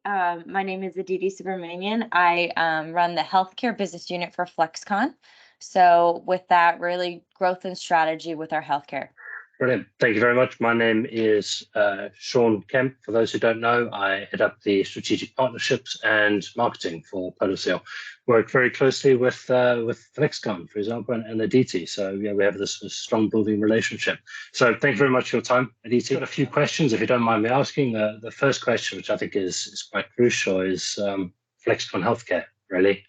Hi, my name is Aditi Subramanian. I run the healthcare business unit for FLEXcon. So with that, really growth and strategy with our healthcare. Brilliant. Thank you very much. My name is Shaun Kemp. For those who don't know, I head up the strategic partnerships and marketing for PolarSeal. Work very closely with FLEXcon, for example, and Aditi. So yeah, we have this strong building relationship. So thank you very much for your time, Aditi. Got a few questions, if you don't mind me asking. The first question, which I think is quite crucial, is FLEXcon Healthcare. Really,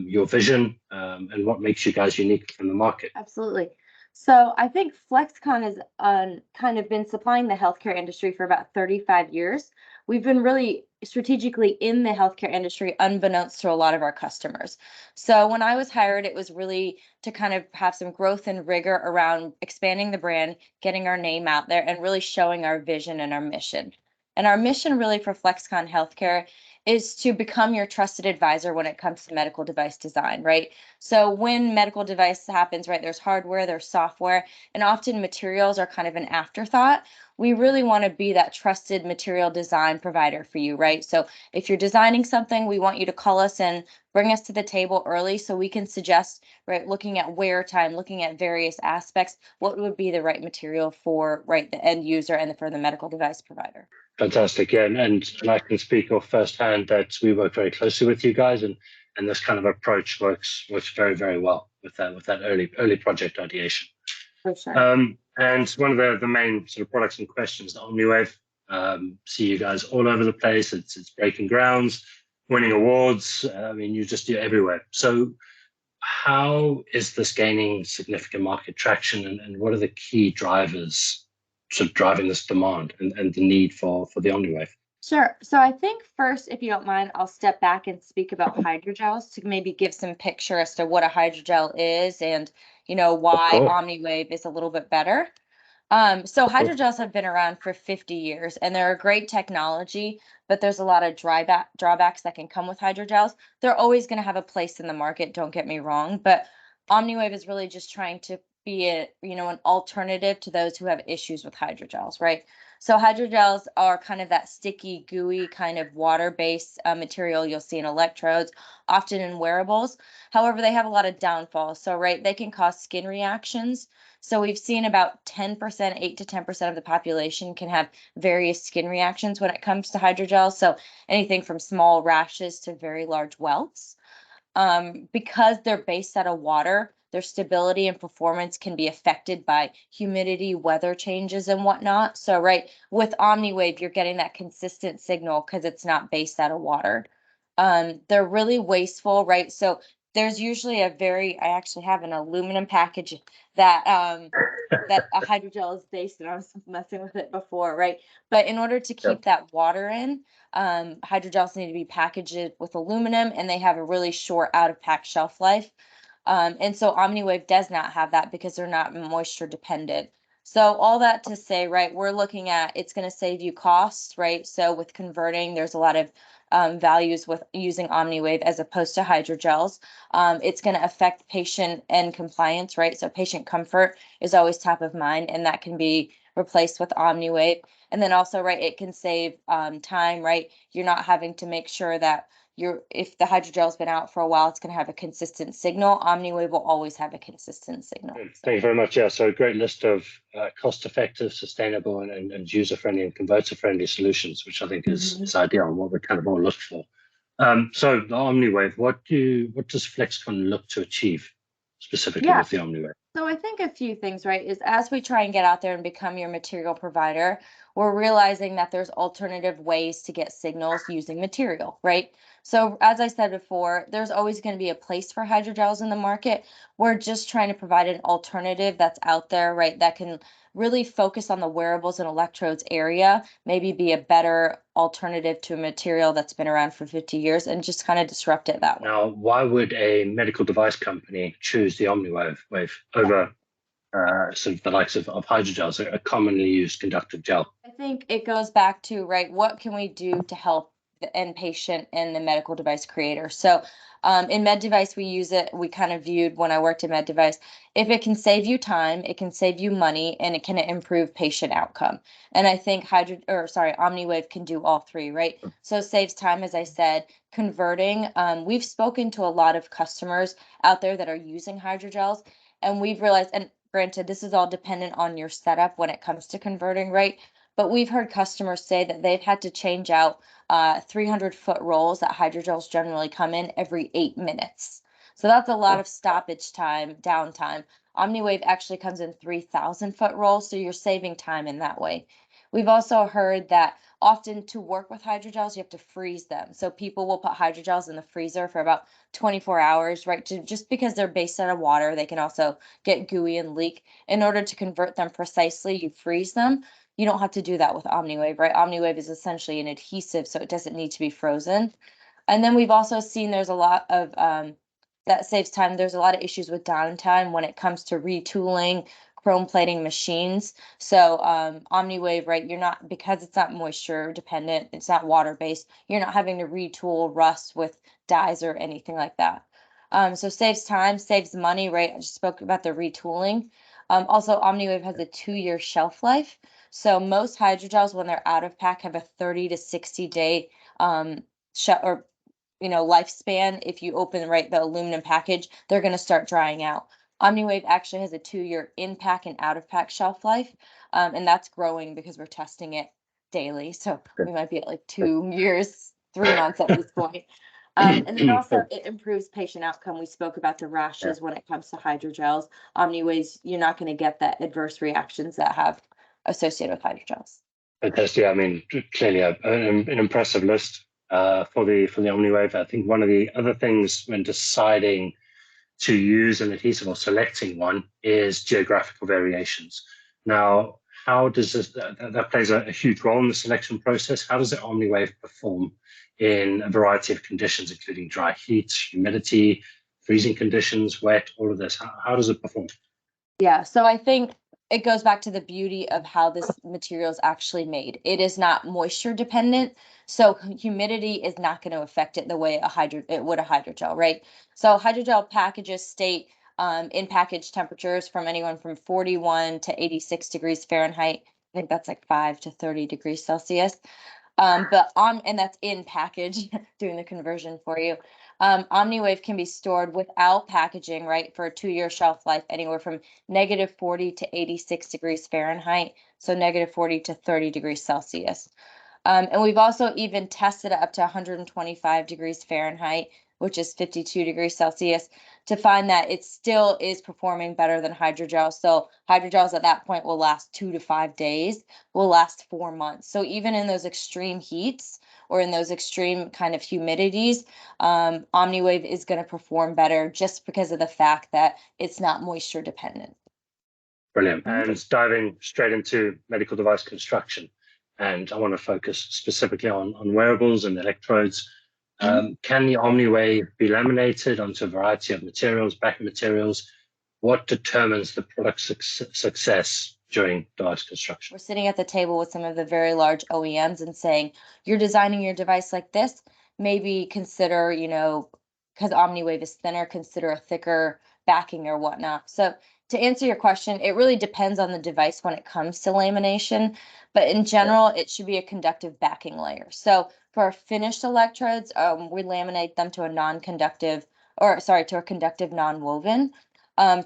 your vision and what makes you guys unique from the market. Absolutely. So I think FlexCon has kind of been supplying the healthcare industry for about 35 years. We've been really strategically in the healthcare industry, unbeknownst to a lot of our customers. So when I was hired, it was really to kind of have some growth and rigor around expanding the brand, getting our name out there, and really showing our vision and our mission. And our mission really for FlexCon Healthcare is to become your trusted advisor when it comes to medical device design, right? So when medical device happens, right, there's hardware, there's software, and often materials are kind of an afterthought. We really want to be that trusted material design provider for you, right? So if you're designing something, we want you to call us and bring us to the table early so we can suggest, right, looking at wear time, looking at various aspects, what would be the right material for, right, the end user and for the medical device provider. Fantastic, yeah, and I can speak off firsthand that we work very closely with you guys, and this kind of approach works very well with that early project ideation. For sure. And one of the main sort of products in question is the Omniwave. See you guys all over the place. It's breaking grounds, winning awards. I mean, you're everywhere. So how is this gaining significant market traction, and what are the key drivers sort of driving this demand and the need for the Omniwave? Sure. So I think first, if you don't mind, I'll step back and speak about hydrogels to maybe give some picture as to what a hydrogel is and, why Omniwave is a little bit better. So hydrogels have been around for 50 years and they're a great technology, but there's a lot of drawbacks that can come with hydrogels. They're always going to have a place in the market, don't get me wrong, but Omniwave is really just trying to be an alternative to those who have issues with hydrogels, right? So hydrogels are kind of that sticky, gooey kind of water-based material you'll see in electrodes, often in wearables. However, they have a lot of downfalls. So, right, they can cause skin reactions. So we've seen about 10%, 8 to 10% of the population can have various skin reactions when it comes to hydrogels. So anything from small rashes to very large welts. Because they're based out of water, their stability and performance can be affected by humidity, weather changes, and whatnot. So, right, with Omniwave, you're getting that consistent signal because it's not based out of water. They're really wasteful, right? So there's usually I actually have an aluminum package that that a hydrogel is based in. I was messing with it before, right? But in order to keep that water in, hydrogels need to be packaged with aluminum and they have a really short out of pack shelf life. And so Omniwave does not have that because they're not moisture dependent. So all that to say, right, we're looking at it's going to save you costs, right? So with converting, there's a lot of values with using Omniwave as opposed to hydrogels. It's going to affect patient and compliance, right? So patient comfort is always top of mind, and that can be replaced with Omniwave. And then also, right, it can save time, right? You're not having to make sure that if the hydrogel's been out for a while, it's going to have a consistent signal. Omniwave will always have a consistent signal. Thank you very much. Yeah, so a great list of cost-effective, sustainable, and user-friendly and converter-friendly solutions, which I think is ideal and what we're kind of all looking for. So the Omniwave, what does FLEXcon look to achieve specifically with the Omniwave? So I think a few things, right, is as we try and get out there and become your material provider, we're realizing that there's alternative ways to get signals using material, right? So as I said before, there's always going to be a place for hydrogels in the market. We're just trying to provide an alternative that's out there, right, that can really focus on the wearables and electrodes area, maybe be a better alternative to a material that's been around for 50 years and just kind of disrupt it that way. Now, why would a medical device company choose the Omniwave over sort of the likes of hydrogels, a commonly used conductive gel? I think it goes back to, right, what can we do to help the end patient and the medical device creator. So in med device, we use it. We kind of viewed when I worked in med device, if it can save you time, it can save you money, and it can improve patient outcome. And I think Omniwave can do all three, right? So it saves time, as I said, converting. We've spoken to a lot of customers out there that are using hydrogels, and we've realized, and granted, this is all dependent on your setup when it comes to converting, right? But we've heard customers say that they've had to change out 300-foot rolls that hydrogels generally come in every 8 minutes. So that's a lot of stoppage time, downtime. Omniwave actually comes in 3,000-foot rolls, so you're saving time in that way. We've also heard that often to work with hydrogels, you have to freeze them. So people will put hydrogels in the freezer for about 24 hours, right? Just because they're based out of water, they can also get gooey and leak. In order to convert them precisely, you freeze them. You don't have to do that with Omniwave, right? Omniwave is essentially an adhesive, so it doesn't need to be frozen. And then we've also seen there's a lot of that saves time. There's a lot of issues with downtime when it comes to retooling, chrome plating machines. So Omniwave, right, you're not, because it's not moisture dependent, it's not water based, you're not having to retool rust with dyes or anything like that. So saves time, saves money, right? I just spoke about the retooling. Also, Omniwave has a 2-year shelf life. So most hydrogels, when they're out of pack, have a 30 to 60 day lifespan. If you open the aluminum package, they're going to start drying out. Omniwave actually has a 2-year in pack and out of pack shelf life, and that's growing because we're testing it daily. So we might be at like 2 years, 3 months at this point. And then also it improves patient outcome. We spoke about the rashes when it comes to hydrogels. Omniwaves, you're not going to get that adverse reactions that have associated with hydrogels. Fantastic. I mean, clearly an impressive list for the Omniwave. I think one of the other things when deciding to use an adhesive or selecting one is geographical variations. Now, how does this, that plays a huge role in the selection process? How does the Omniwave perform in a variety of conditions, including dry heat, humidity, freezing conditions, wet, all of this? How does it perform? Yeah, so I think it goes back to the beauty of how this material is actually made. It is not moisture dependent, so humidity is not going to affect it the way it would a hydrogel, right? So hydrogel packages state in package temperatures from anywhere from 41 to 86 degrees Fahrenheit. I think that's like 5 to 30 degrees Celsius. And that's in package, doing the conversion for you. Omniwave can be stored without packaging, right, for a 2-year shelf life, anywhere from -40 to 86 degrees Fahrenheit, so -40 to 30 degrees Celsius. And we've also even tested it up to 125 degrees Fahrenheit, which is 52 degrees Celsius, to find that it still is performing better than hydrogels. So hydrogels at that point will last 2 to 5 days, will last 4 months. So even in those extreme heats or in those extreme kind of humidities, Omniwave is going to perform better just because of the fact that it's not moisture dependent. Brilliant. And diving straight into medical device construction, and I want to focus specifically on wearables and electrodes. Can the Omniwave be laminated onto a variety of materials, backing materials? What determines the product's success during device construction? We're sitting at the table with some of the very large OEMs and saying, you're designing your device like this, maybe consider, because Omniwave is thinner, consider a thicker backing or whatnot. So to answer your question, it really depends on the device when it comes to lamination, but in general, it should be a conductive backing layer. So for our finished electrodes, we laminate them to a conductive non-woven.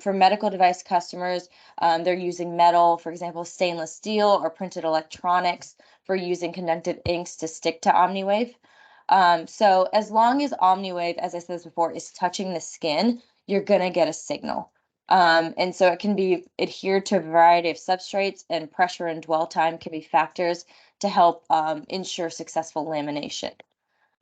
For medical device customers, they're using metal, for example, stainless steel or printed electronics for using conductive inks to stick to Omniwave. So as long as Omniwave, as I said before, is touching the skin, you're going to get a signal. And so it can be adhered to a variety of substrates, and pressure and dwell time can be factors to help ensure successful lamination.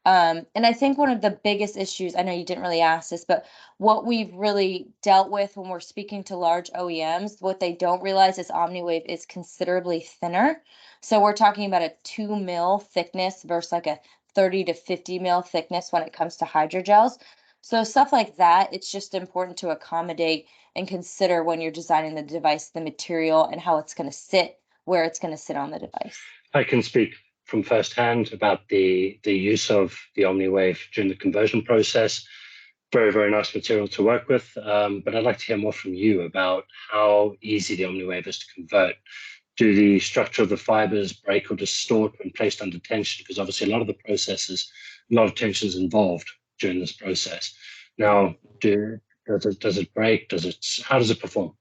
And I think one of the biggest issues, I know you didn't really ask this, but what we've really dealt with when we're speaking to large OEMs, what they don't realize is Omniwave is considerably thinner. So we're talking about a 2 mil thickness versus like a 30 to 50 mil thickness when it comes to hydrogels. So stuff like that, it's just important to accommodate and consider when you're designing the device, the material and how it's going to sit, where it's going to sit on the device. I can speak from firsthand about the use of the Omniwave during the conversion process. Very, very nice material to work with. But I'd like to hear more from you about how easy the Omniwave is to convert. Do the structure of the fibers break or distort when placed under tension? Because obviously a lot of the processes, a lot of tension is involved during this process. Now, does it break? How does it perform?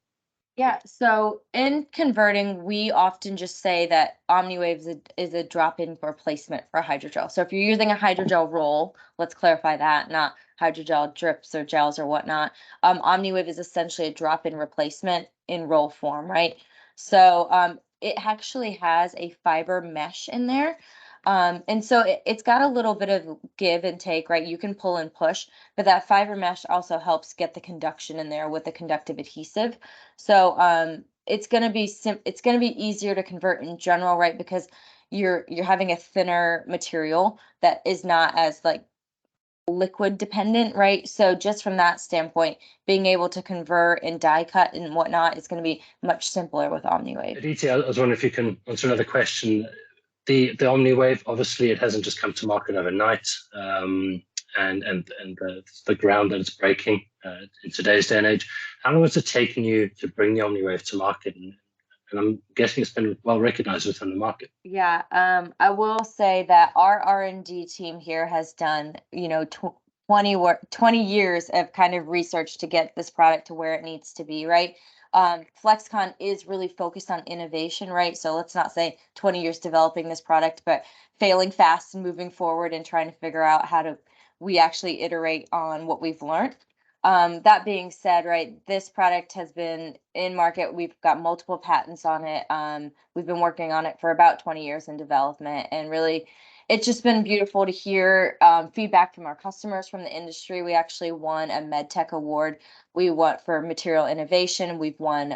Yeah, so in converting, we often just say that Omniwave is a drop-in replacement for a hydrogel. So if you're using a hydrogel roll, let's clarify that, not hydrogel drips or gels or whatnot. Omniwave is essentially a drop-in replacement in roll form, right? So it actually has a fiber mesh in there. And so it's got a little bit of give and take, right? You can pull and push, but that fiber mesh also helps get the conduction in there with the conductive adhesive. So it's gonna be easier to convert in general, right? Because you're having a thinner material that is not as like liquid dependent, right? So just from that standpoint, being able to convert and die cut and whatnot is going to be much simpler with Omniwave. Aditi, I was wondering if you can answer another question. The Omniwave, obviously, it hasn't just come to market overnight, and the ground that it's breaking in today's day and age. How long has it taken you to bring the Omniwave to market? And I'm guessing it's been well recognized within the market. Yeah, I will say that our R&D team here has done, 20 years of kind of research to get this product to where it needs to be, right? FLEXcon is really focused on innovation, right? So let's not say 20 years developing this product, but failing fast and moving forward and trying to figure out how we actually iterate on what we've learned. That being said, right, this product has been in market. We've got multiple patents on it. We've been working on it for about 20 years in development, and really, it's just been beautiful to hear feedback from our customers from the industry. We actually won a MedTech award. We won for material innovation. We've won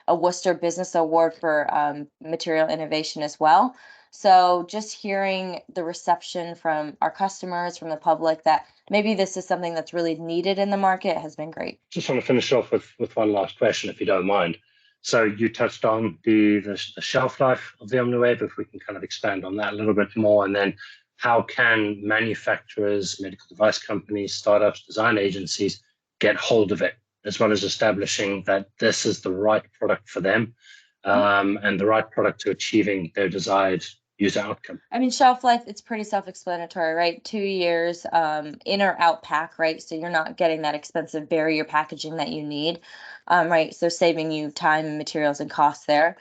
a Worcester Business Award for material innovation as well. So just hearing the reception from our customers, from the public, that maybe this is something that's really needed in the market has been great. Just want to finish off with one last question, if you don't mind. So you touched on the shelf life of the Omniwave, if we can kind of expand on that a little bit more, and then how can manufacturers, medical device companies, startups, design agencies get hold of it, as well as establishing that this is the right product for them and the right product to achieving their desired user outcome. I mean, shelf life, it's pretty self-explanatory, right? 2 years, in or out pack, right? So you're not getting that expensive barrier packaging that you need, right? So saving you time and materials and costs there.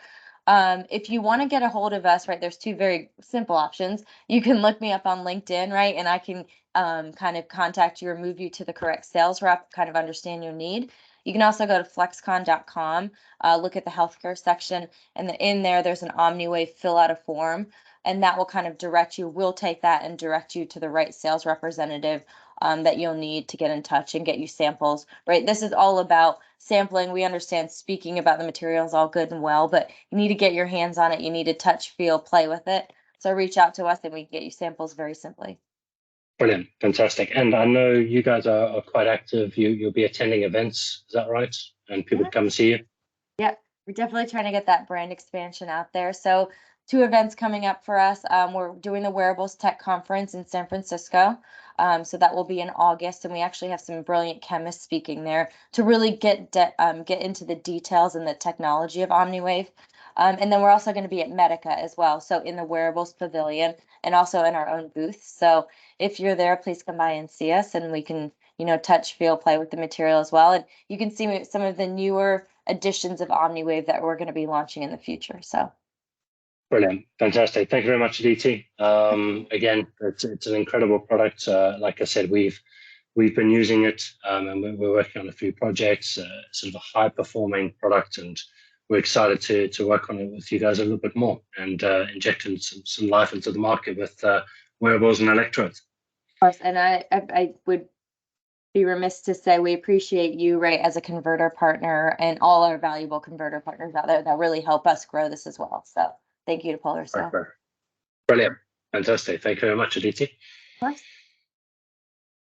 If you want to get a hold of us, right, there's 2 very simple options. You can look me up on LinkedIn, right? And I can kind of contact you or move you to the correct sales rep, kind of understand your need. You can also go to flexcon.com, look at the healthcare section, and in there, there's an Omniwave fill out a form, and that will kind of direct you. We'll take that and direct you to the right sales representative that you'll need to get in touch and get you samples, right? This is all about sampling. We understand speaking about the materials all good and well, but you need to get your hands on it. You need to touch, feel, play with it. So reach out to us and we can get you samples very simply. Brilliant. Fantastic. And I know you guys are quite active. You'll be attending events. Is that right? And people come see you? Yeah, we're definitely trying to get that brand expansion out there. So 2 events coming up for us. We're doing the Wearables Tech Conference in San Francisco. So that will be in August, and we actually have some brilliant chemists speaking there to really get into the details and the technology of Omniwave. And then we're also going to be at Medica as well, so in the Wearables Pavilion and also in our own booth. So if you're there, please come by and see us, and we can, touch, feel, play with the material as well. And you can see some of the newer editions of Omniwave that we're going to be launching in the future. So. Brilliant. Fantastic. Thank you very much, Aditi. Again, it's an incredible product. Like I said, we've been using it and we're working on a few projects, sort of a high performing product, and we're excited to work on it with you guys a little bit more and injecting some life into the market with wearables and electrodes. Of course, and I would be remiss to say we appreciate you, right, as a converter partner and all our valuable converter partners out there that really help us grow this as well. So thank you to PolarSeal. Brilliant. Fantastic. Thank you very much, Aditi. Of course.